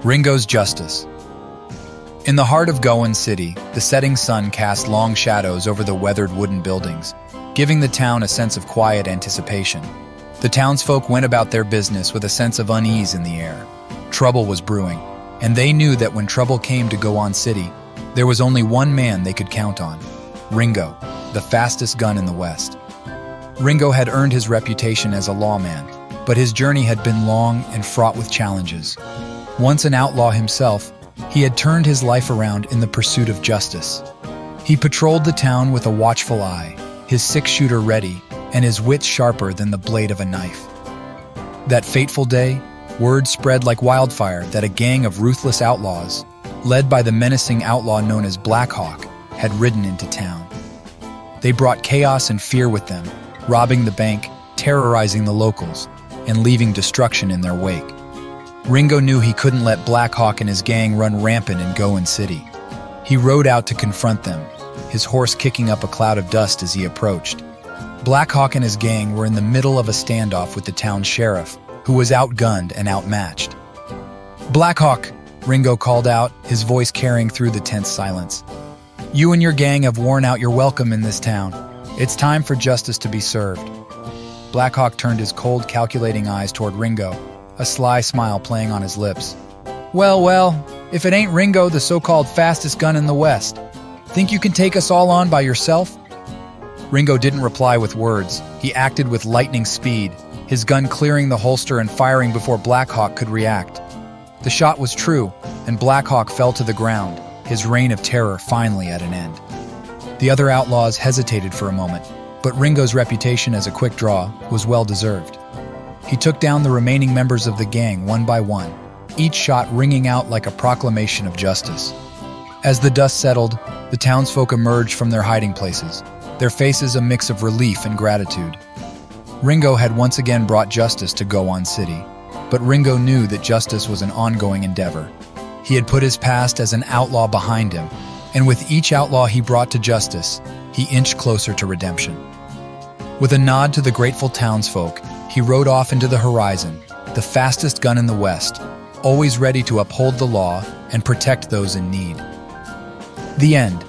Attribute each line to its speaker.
Speaker 1: Ringo's Justice. In the heart of Goan City, the setting sun cast long shadows over the weathered wooden buildings, giving the town a sense of quiet anticipation. The townsfolk went about their business with a sense of unease in the air. Trouble was brewing, and they knew that when trouble came to Goan City, there was only one man they could count on: Ringo, the fastest gun in the West. Ringo had earned his reputation as a lawman, but his journey had been long and fraught with challenges. Once an outlaw himself, he had turned his life around in the pursuit of justice. He patrolled the town with a watchful eye, his six-shooter ready, and his wits sharper than the blade of a knife. That fateful day, word spread like wildfire that a gang of ruthless outlaws, led by the menacing outlaw known as Black Hawk, had ridden into town. They brought chaos and fear with them, robbing the bank, terrorizing the locals, and leaving destruction in their wake. Ringo knew he couldn't let Black Hawk and his gang run rampant in Goan City. He rode out to confront them, his horse kicking up a cloud of dust as he approached. Black Hawk and his gang were in the middle of a standoff with the town sheriff, who was outgunned and outmatched. "Black Hawk," Ringo called out, his voice carrying through the tense silence. "You and your gang have worn out your welcome in this town. It's time for justice to be served." Black Hawk turned his cold, calculating eyes toward Ringo, a sly smile playing on his lips. Well, if it ain't Ringo, the so-called fastest gun in the West. Think you can take us all on by yourself?" Ringo didn't reply with words. He acted with lightning speed, his gun clearing the holster and firing before Black Hawk could react. The shot was true, and Black Hawk fell to the ground, his reign of terror finally at an end. The other outlaws hesitated for a moment, but Ringo's reputation as a quick draw was well-deserved. He took down the remaining members of the gang one by one, each shot ringing out like a proclamation of justice. As the dust settled, the townsfolk emerged from their hiding places, their faces a mix of relief and gratitude. Ringo had once again brought justice to Goan City, but Ringo knew that justice was an ongoing endeavor. He had put his past as an outlaw behind him, and with each outlaw he brought to justice, he inched closer to redemption. With a nod to the grateful townsfolk, he rode off into the horizon, the fastest gun in the West, always ready to uphold the law and protect those in need. The end.